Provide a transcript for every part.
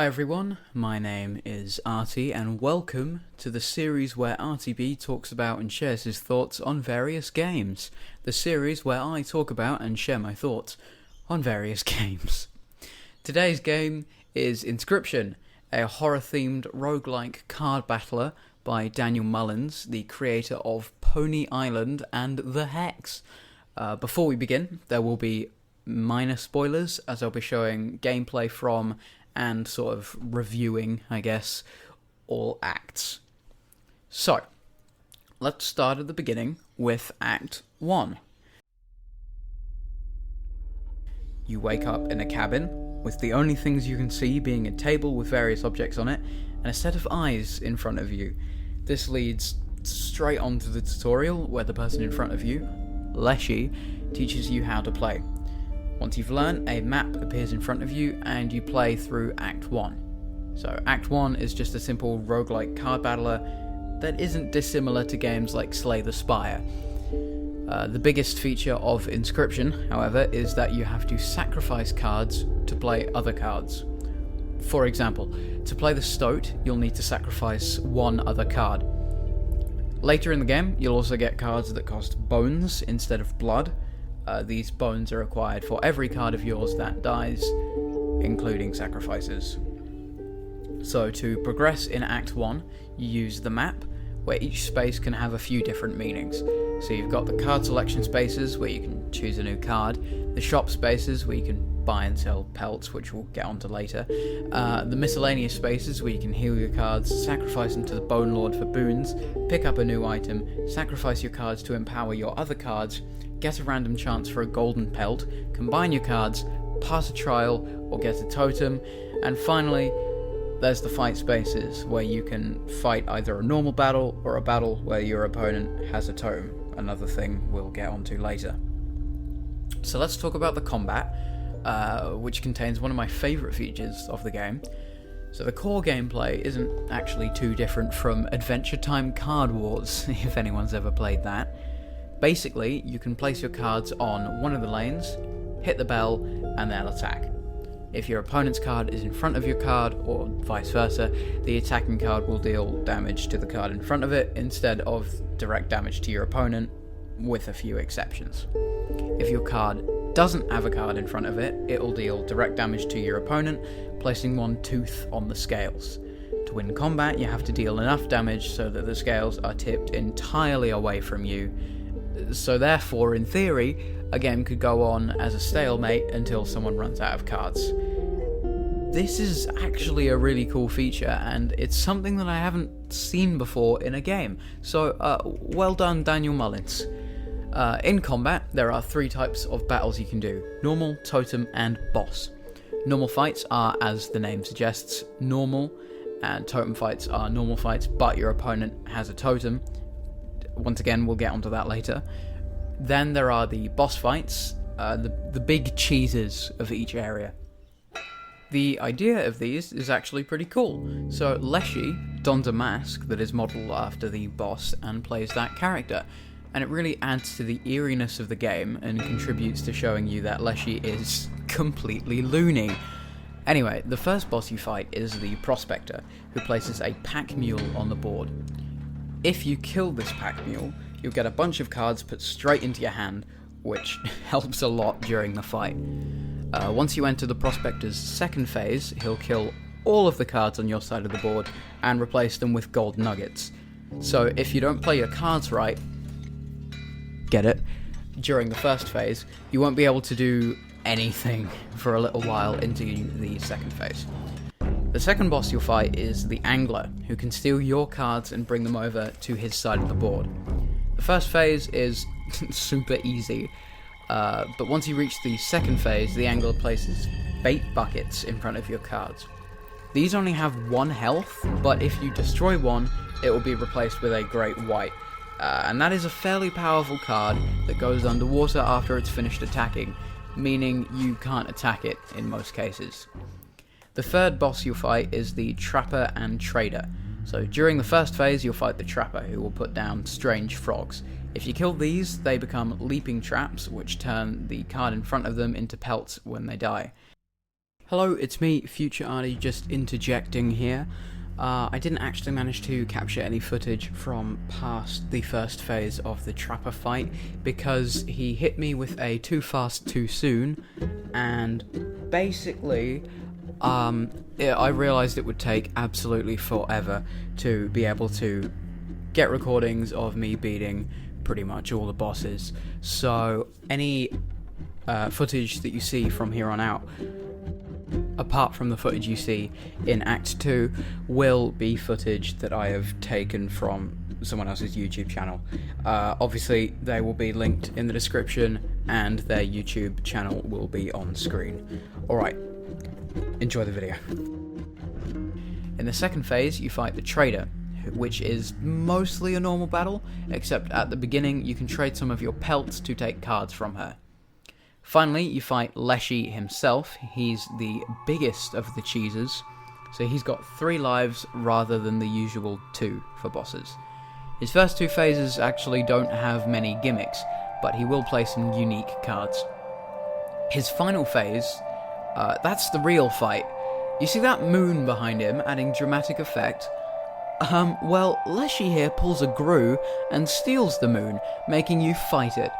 Hi everyone, my name is Artie and welcome to the series where Artie B talks about and shares his thoughts on various games. The series where I talk about and share my thoughts on various games. Today's game is Inscryption, a horror-themed roguelike card battler by Daniel Mullins, the creator of Pony Island and The Hex. Before we begin, there will be minor spoilers as I'll be showing gameplay from and sort of reviewing, I guess, all acts. So, let's start at the beginning with Act 1. You wake up in a cabin, with the only things you can see being a table with various objects on it, and a set of eyes in front of you. This leads straight onto the tutorial, where the person in front of you, Leshy, teaches you how to play. Once you've learned, a map appears in front of you and you play through Act 1. So Act 1 is just a simple roguelike card battler that isn't dissimilar to games like Slay the Spire. The biggest feature of Inscryption, however, is that you have to sacrifice cards to play other cards. For example, to play the Stoat, you'll need to sacrifice one other card. Later in the game, you'll also get cards that cost bones instead of blood. These bones are required for every card of yours that dies, including sacrifices. So to progress in Act 1, you use the map, where each space can have a few different meanings. So you've got the card selection spaces, where you can choose a new card, the shop spaces, where you can buy and sell pelts, which we'll get onto later, the miscellaneous spaces, where you can heal your cards, sacrifice them to the Bone Lord for boons, pick up a new item, sacrifice your cards to empower your other cards, get a random chance for a golden pelt, combine your cards, pass a trial, or get a totem, and finally, there's the fight spaces, where you can fight either a normal battle or a battle where your opponent has a totem, another thing we'll get onto later. So let's talk about the combat, which contains one of my favourite features of the game. So the core gameplay isn't actually too different from Adventure Time Card Wars, if anyone's ever played that. Basically, you can place your cards on one of the lanes, hit the bell, and they'll attack. If your opponent's card is in front of your card, or vice versa, the attacking card will deal damage to the card in front of it, instead of direct damage to your opponent, with a few exceptions. If your card doesn't have a card in front of it, it will deal direct damage to your opponent, placing one tooth on the scales. To win combat, you have to deal enough damage so that the scales are tipped entirely away from you. So therefore, in theory, a game could go on as a stalemate until someone runs out of cards. This is actually a really cool feature, and it's something that I haven't seen before in a game. So, well done, Daniel Mullins. In combat, there are 3 types of battles you can do: normal, totem, and boss. Normal fights are, as the name suggests, normal, and totem fights are normal fights, but your opponent has a totem. Once again, we'll get onto that later. Then there are the boss fights, the big cheeses of each area. The idea of these is actually pretty cool. So Leshy dons a mask that is modelled after the boss and plays that character, and it really adds to the eeriness of the game and contributes to showing you that Leshy is completely loony. Anyway, the first boss you fight is the Prospector, who places a pack mule on the board. If you kill this pack mule, you'll get a bunch of cards put straight into your hand, which helps a lot during the fight. Once you enter the Prospector's second phase, he'll kill all of the cards on your side of the board and replace them with gold nuggets. So if you don't play your cards right, get it, during the first phase, you won't be able to do anything for a little while into the second phase. The second boss you'll fight is the Angler, who can steal your cards and bring them over to his side of the board. The first phase is super easy, but once you reach the second phase, the Angler places bait buckets in front of your cards. These only have 1 health, but if you destroy one, it will be replaced with a Great White, and that is a fairly powerful card that goes underwater after it's finished attacking, meaning you can't attack it in most cases. The third boss you'll fight is the Trapper and Trader. So during the first phase, you'll fight the Trapper, who will put down strange frogs. If you kill these, they become leaping traps, which turn the card in front of them into pelts when they die. Hello, it's me, Future Artie, just interjecting here. I didn't actually manage to capture any footage from past the first phase of the Trapper fight because he hit me with a too fast, too soon, and basically, I realised it would take absolutely forever to be able to get recordings of me beating pretty much all the bosses. So any footage that you see from here on out, apart from the footage you see in Act 2, will be footage that I have taken from someone else's YouTube channel. Obviously, they will be linked in the description, and their YouTube channel will be on screen. Alright, enjoy the video. In the second phase, you fight the Trader, which is mostly a normal battle, except at the beginning you can trade some of your pelts to take cards from her. Finally, you fight Leshy himself. He's the biggest of the cheeses, so he's got 3 lives rather than the usual 2 for bosses. His first 2 phases actually don't have many gimmicks, but he will play some unique cards. His final phase, that's the real fight. You see that moon behind him, adding dramatic effect? Well, Leshy here pulls a Gru and steals the moon, making you fight it.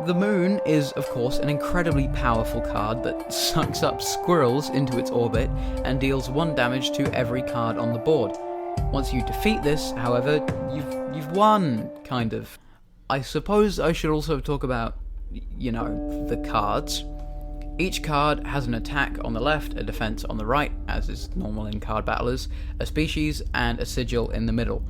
The moon is, of course, an incredibly powerful card that sucks up squirrels into its orbit and deals 1 damage to every card on the board. Once you defeat this, however, you've won, kind of. I suppose I should also talk about, you know, the cards. Each card has an attack on the left, a defense on the right, as is normal in card battlers, a species, and a sigil in the middle.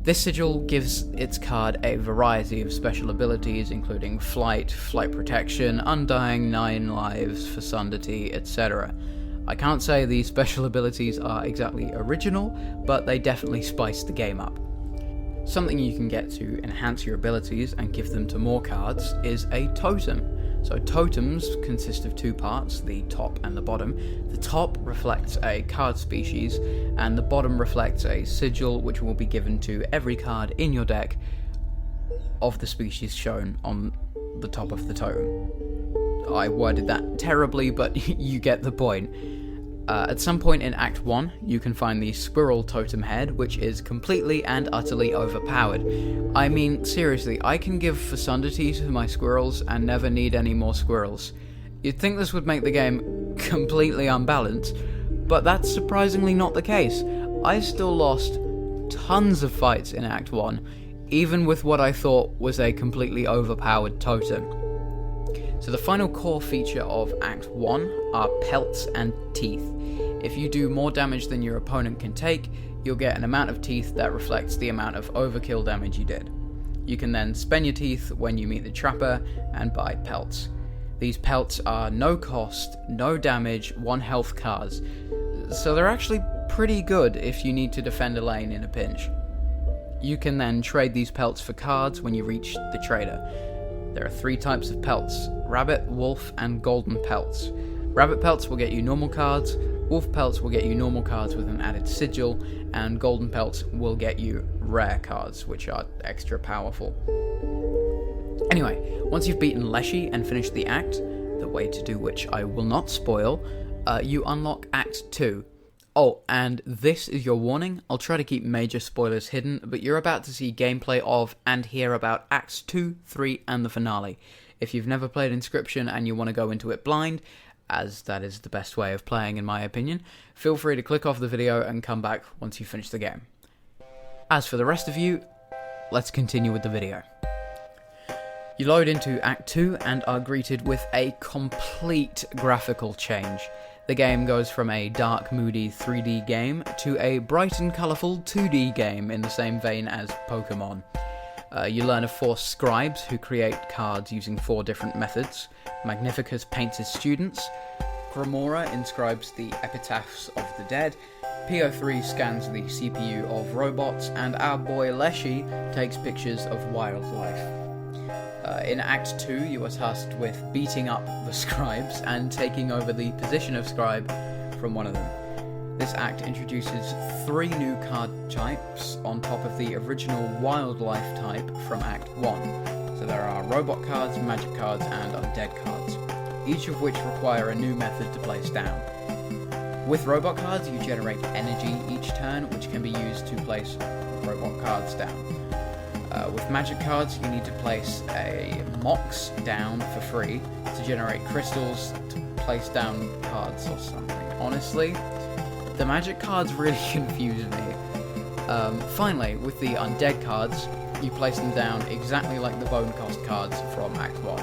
This sigil gives its card a variety of special abilities, including flight, flight protection, undying, 9 lives, fecundity, etc. I can't say these special abilities are exactly original, but they definitely spice the game up. Something you can get to enhance your abilities and give them to more cards is a totem. So totems consist of 2 parts, the top and the bottom. The top reflects a card species, and the bottom reflects a sigil which will be given to every card in your deck of the species shown on the top of the totem. I worded that terribly, but you get the point. At some point in Act 1, you can find the Squirrel Totem Head, which is completely and utterly overpowered. I mean, seriously, I can give fecundity to my squirrels and never need any more squirrels. You'd think this would make the game completely unbalanced, but that's surprisingly not the case. I still lost tons of fights in Act 1, even with what I thought was a completely overpowered totem. So the final core feature of Act 1 are pelts and teeth. If you do more damage than your opponent can take, you'll get an amount of teeth that reflects the amount of overkill damage you did. You can then spend your teeth when you meet the Trapper and buy pelts. These pelts are no cost, no damage, 1 health cards, so they're actually pretty good if you need to defend a lane in a pinch. You can then trade these pelts for cards when you reach the Trader. There are 3 types of pelts: rabbit, wolf, and golden pelts. Rabbit pelts will get you normal cards, wolf pelts will get you normal cards with an added sigil, and golden pelts will get you rare cards, which are extra powerful. Anyway, once you've beaten Leshy and finished the act, the way to do which I will not spoil, you unlock Act 2. Oh, and this is your warning. I'll try to keep major spoilers hidden, but you're about to see gameplay of and hear about Acts 2, 3, and the finale. If you've never played Inscryption and you want to go into it blind, as that is the best way of playing in my opinion, feel free to click off the video and come back once you finish the game. As for the rest of you, let's continue with the video. You load into Act 2 and are greeted with a complete graphical change. The game goes from a dark, moody 3D game to a bright and colourful 2D game in the same vein as Pokemon. You learn of 4 scribes who create cards using 4 different methods. Magnificus paints his students, Filmora inscribes the epitaphs of the dead, PO3 scans the CPU of robots, and our boy Leshy takes pictures of wildlife. In Act 2, you are tasked with beating up the scribes and taking over the position of scribe from one of them. This act introduces 3 new card types on top of the original wildlife type from Act 1. So there are robot cards, magic cards, and undead cards, each of which require a new method to place down. With robot cards, you generate energy each turn, which can be used to place robot cards down. With magic cards, you need to place a mox down for free to generate crystals to place down cards or something. Honestly, the magic cards really confuse me. Finally, with the undead cards, you place them down exactly like the bone cost cards from Act 1.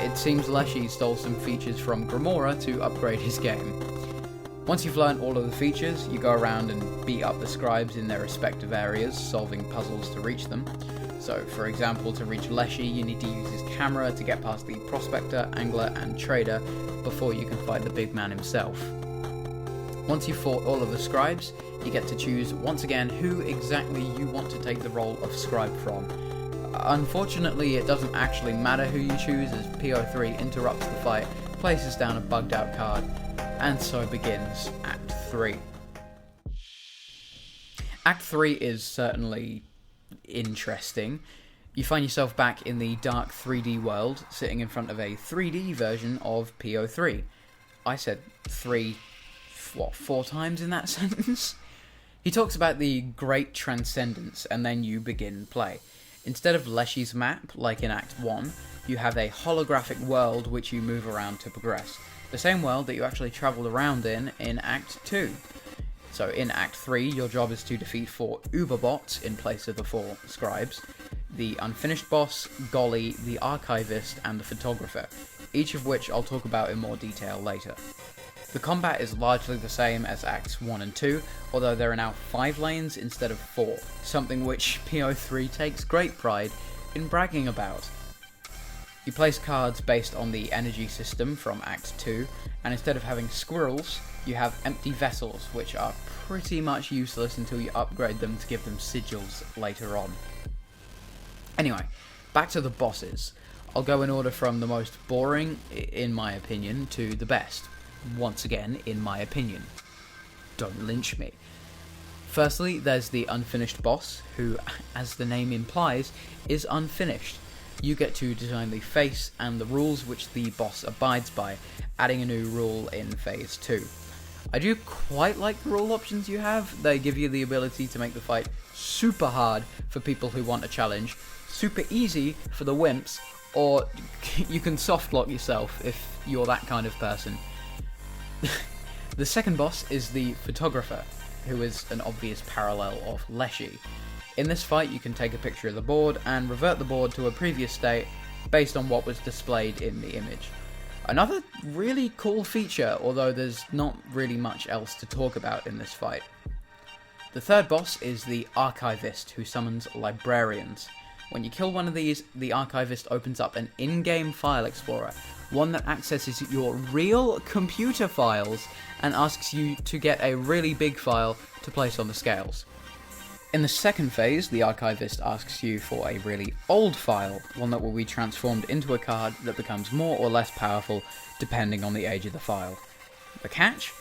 It seems Leshy stole some features from Filmora to upgrade his game. Once you've learned all of the features, you go around and beat up the scribes in their respective areas, solving puzzles to reach them. So, for example, to reach Leshy, you need to use his camera to get past the prospector, angler, and trader before you can fight the big man himself. Once you've fought all of the scribes, you get to choose once again who exactly you want to take the role of scribe from. Unfortunately, it doesn't actually matter who you choose, as PO3 interrupts the fight, places down a bugged out card, and so begins Act 3. Act 3 is certainly interesting. You find yourself back in the dark 3D world, sitting in front of a 3D version of PO3. I said 4 times in that sentence? He talks about the great transcendence, and then you begin play. Instead of Leshy's map, like in Act 1, you have a holographic world which you move around to progress. The same world that you actually travelled around in Act 2. So in Act 3, your job is to defeat 4 Uberbots in place of the 4 scribes, the unfinished boss, Golly, the archivist, and the photographer, each of which I'll talk about in more detail later. The combat is largely the same as Acts 1 and 2, although there are now 5 lanes instead of 4, something which PO3 takes great pride in bragging about. You place cards based on the energy system from Act 2, and instead of having squirrels, you have empty vessels, which are pretty much useless until you upgrade them to give them sigils later on. Anyway, back to the bosses. I'll go in order from the most boring, in my opinion, to the best. Once again, in my opinion. Don't lynch me. Firstly, there's the unfinished boss, who, as the name implies, is unfinished. You get to design the face and the rules which the boss abides by, adding a new rule in Phase 2. I do quite like the rule options you have. They give you the ability to make the fight super hard for people who want a challenge, super easy for the wimps, or you can soft lock yourself if you're that kind of person. The second boss is the photographer, who is an obvious parallel of Leshy. In this fight, you can take a picture of the board and revert the board to a previous state based on what was displayed in the image. Another really cool feature, although there's not really much else to talk about in this fight. The third boss is the archivist, who summons librarians. When you kill one of these, the archivist opens up an in-game file explorer, one that accesses your real computer files and asks you to get a really big file to place on the scales. In the second phase, the archivist asks you for a really old file, one that will be transformed into a card that becomes more or less powerful depending on the age of the file. The catch?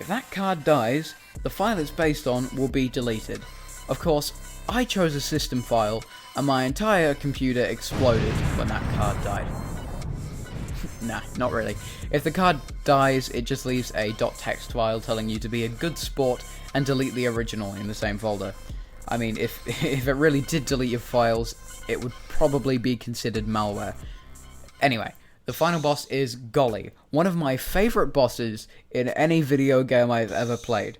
If that card dies, the file it's based on will be deleted. Of course, I chose a system file, and my entire computer exploded when that card died. Nah, not really. If the card dies, it just leaves a .txt file telling you to be a good sport and delete the original in the same folder. I mean, if it really did delete your files, it would probably be considered malware. Anyway, the final boss is Golly, one of my favourite bosses in any video game I've ever played.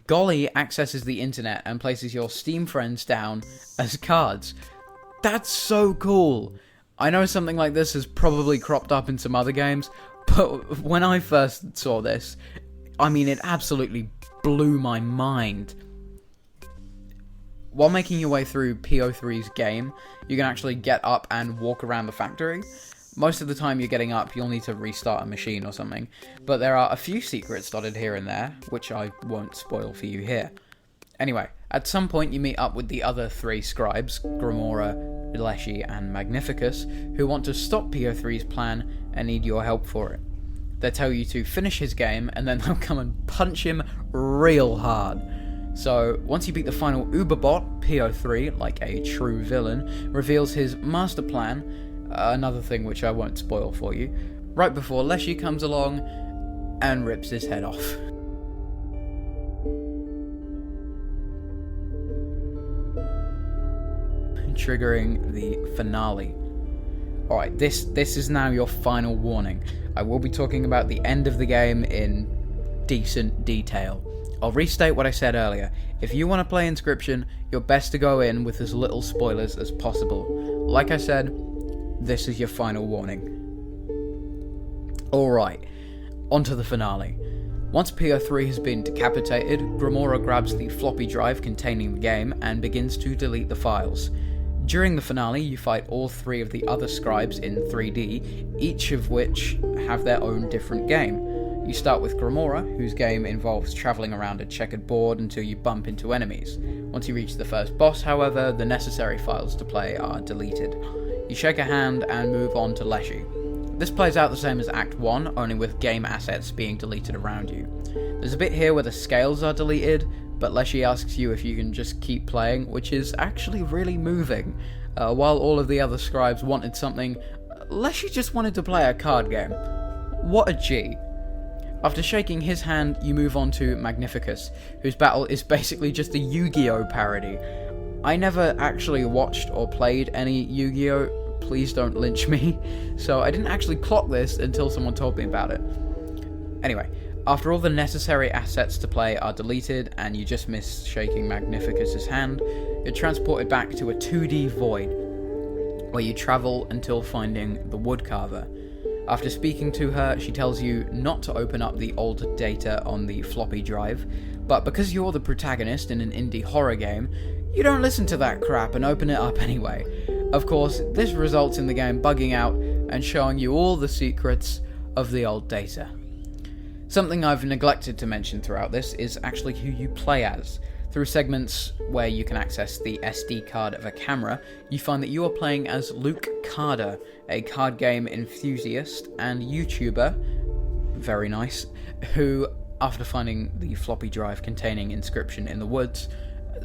Golly accesses the internet and places your Steam friends down as cards. That's so cool! I know something like this has probably cropped up in some other games, but when I first saw this, I mean, it absolutely blew my mind. While making your way through PO3's game, you can actually get up and walk around the factory. Most of the time you're getting up, you'll need to restart a machine or something, but there are a few secrets dotted here and there, which I won't spoil for you here. Anyway, at some point you meet up with the other 3 scribes, Filmora, Leshy, and Magnificus, who want to stop PO3's plan and need your help for it. They tell you to finish his game, and then they'll come and punch him real hard. So, once you beat the final Uberbot, PO3, like a true villain, reveals his master plan, another thing which I won't spoil for you, right before Leshy comes along and rips his head off. triggering the finale. Alright, this is now your final warning. I will be talking about the end of the game in decent detail. I'll restate what I said earlier. If you want to play Inscryption, you're best to go in with as little spoilers as possible. Like I said, this is your final warning. Alright, on to the finale. Once PO3 has been decapitated, Filmora grabs the floppy drive containing the game and begins to delete the files. During the finale, you fight all 3 of the other scribes in 3D, each of which have their own different game. You start with Karura, whose game involves travelling around a checkered board until you bump into enemies. Once you reach the first boss, however, the necessary files to play are deleted. You shake a hand and move on to Leshy. This plays out the same as Act 1, only with game assets being deleted around you. There's a bit here where the scales are deleted, but Leshy asks you if you can just keep playing, which is actually really moving. While all of the other scribes wanted something, Leshy just wanted to play a card game. What a G. After shaking his hand, you move on to Magnificus, whose battle is basically just a Yu-Gi-Oh! Parody. I never actually watched or played any Yu-Gi-Oh! Please don't lynch me, so I didn't actually clock this until someone told me about it. Anyway, after all the necessary assets to play are deleted and you just miss shaking Magnificus's hand, you're transported back to a 2D void, where you travel until finding the woodcarver. After speaking to her, she tells you not to open up the old data on the floppy drive, but because you're the protagonist in an indie horror game, you don't listen to that crap and open it up anyway. Of course, this results in the game bugging out and showing you all the secrets of the old data. Something I've neglected to mention throughout this is actually who you play as. Through segments where you can access the SD card of a camera, you find that you are playing as Luke Carter, a card game enthusiast and YouTuber, very nice, who, after finding the floppy drive containing Inscryption in the woods,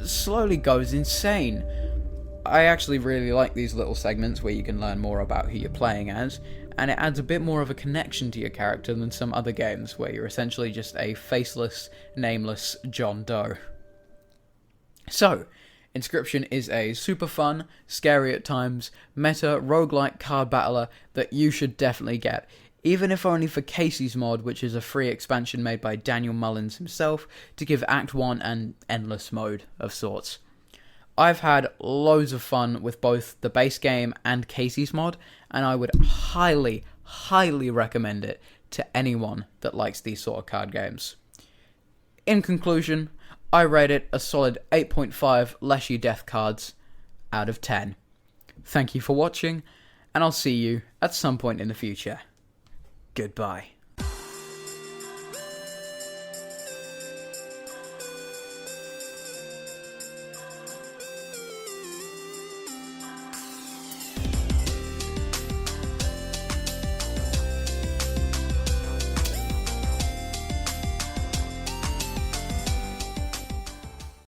slowly goes insane. I actually really like these little segments where you can learn more about who you're playing as, and it adds a bit more of a connection to your character than some other games where you're essentially just a faceless, nameless John Doe. So, Inscryption is a super fun, scary at times, meta roguelike card battler that you should definitely get, even if only for Casey's mod, which is a free expansion made by Daniel Mullins himself to give Act 1 an endless mode of sorts. I've had loads of fun with both the base game and Casey's mod, and I would highly, highly recommend it to anyone that likes these sort of card games. In conclusion, I rate it a solid 8.5 Leshy Death cards out of 10. Thank you for watching, and I'll see you at some point in the future. Goodbye.